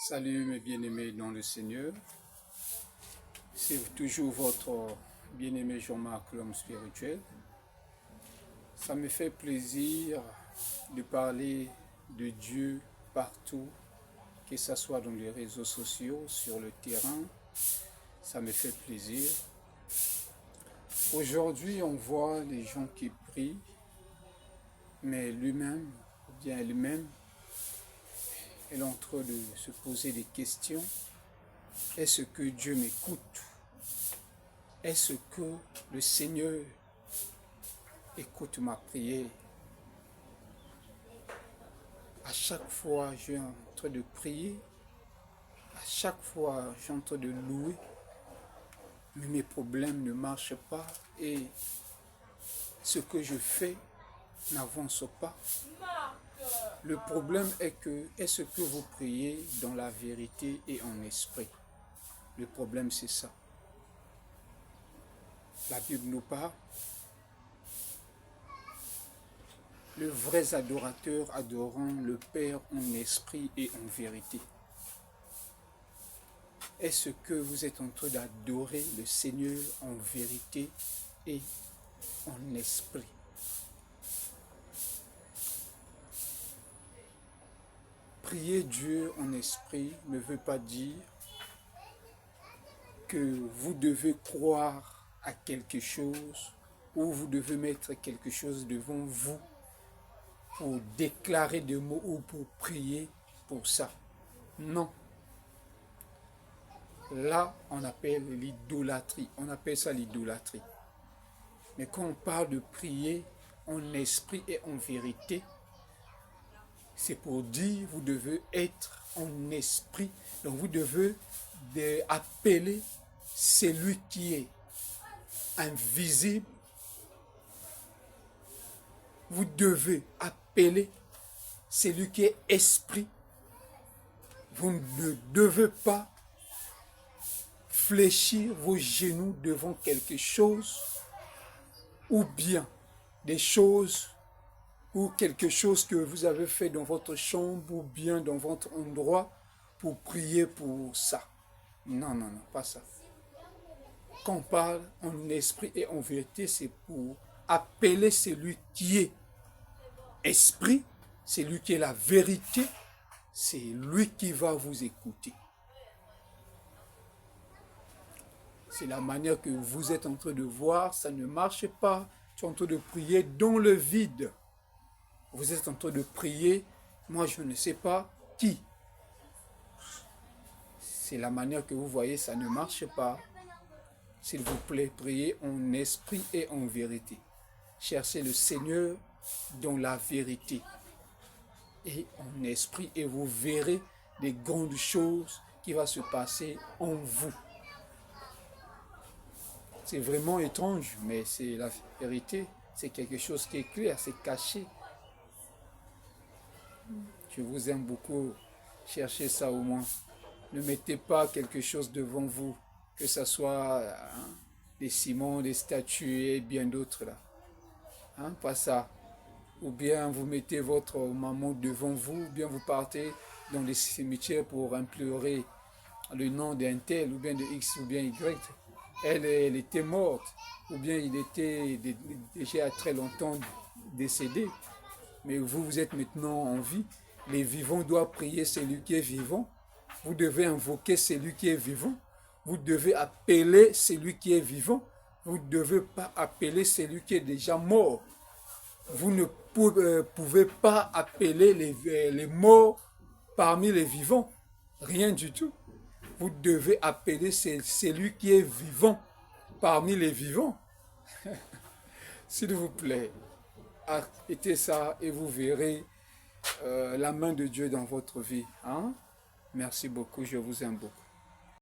Salut mes bien-aimés dans le Seigneur, c'est toujours votre bien-aimé Jean-Marc l'homme spirituel. Ça me fait plaisir de parler de Dieu partout, que ce soit dans les réseaux sociaux, sur le terrain, ça me fait plaisir. Aujourd'hui, on voit les gens qui prient, mais lui-même, ou bien elle-même, elle est en train de se poser des questions. Est-ce que Dieu m'écoute? Est-ce que le Seigneur écoute ma prière? À chaque fois, je suis en train de prier. À chaque fois, je suis en train de louer. Mais mes problèmes ne marchent pas et ce que je fais n'avance pas. Le problème est que, est-ce que vous priez dans la vérité et en esprit? Le problème, c'est ça. La Bible nous parle. Les vrais adorateurs adorant le Père en esprit et en vérité. Est-ce que vous êtes en train d'adorer le Seigneur en vérité et en esprit? Prier Dieu en esprit ne veut pas dire que vous devez croire à quelque chose ou vous devez mettre quelque chose devant vous pour déclarer des mots ou pour prier pour ça. Non. Là, on appelle l'idolâtrie. On appelle ça l'idolâtrie. Mais quand on parle de prier en esprit et en vérité, c'est pour dire vous devez être en esprit. Donc vous devez appeler celui qui est invisible. Vous devez appeler celui qui est esprit. Vous ne devez pas fléchir vos genoux devant quelque chose ou bien des choses ou quelque chose que vous avez fait dans votre chambre ou bien dans votre endroit pour prier pour ça. Non, non, non, pas ça. Quand on parle en esprit et en vérité, c'est pour appeler celui qui est esprit, celui qui est la vérité, c'est lui qui va vous écouter. C'est la manière que vous êtes en train de voir, ça ne marche pas. Tu es en train de prier dans le vide. Vous êtes en train de prier, moi je ne sais pas qui. C'est la manière que vous voyez, ça ne marche pas. S'il vous plaît, priez en esprit et en vérité. Cherchez le Seigneur dans la vérité et en esprit et vous verrez des grandes choses qui vont se passer en vous. C'est vraiment étrange, mais c'est la vérité. C'est quelque chose qui est clair, c'est caché. Je vous aime beaucoup. Cherchez ça au moins. Ne mettez pas quelque chose devant vous, que ce soit des ciments, des statues et bien d'autres là. Pas ça. Ou bien vous mettez votre maman devant vous, ou bien vous partez dans les cimetières pour implorer le nom d'un tel, ou bien de X, ou bien Y. Elle était morte, ou bien il était déjà très longtemps décédé. Mais vous, vous êtes maintenant en vie. Les vivants doivent prier celui qui est vivant. Vous devez invoquer celui qui est vivant. Vous devez appeler celui qui est vivant. Vous ne devez pas appeler celui qui est déjà mort. Vous ne pouvez pas appeler les morts parmi les vivants. Rien du tout. Vous devez appeler celui qui est vivant parmi les vivants. S'il vous plaît, arrêtez ça et vous verrez la main de Dieu dans votre vie. Merci beaucoup, je vous aime beaucoup.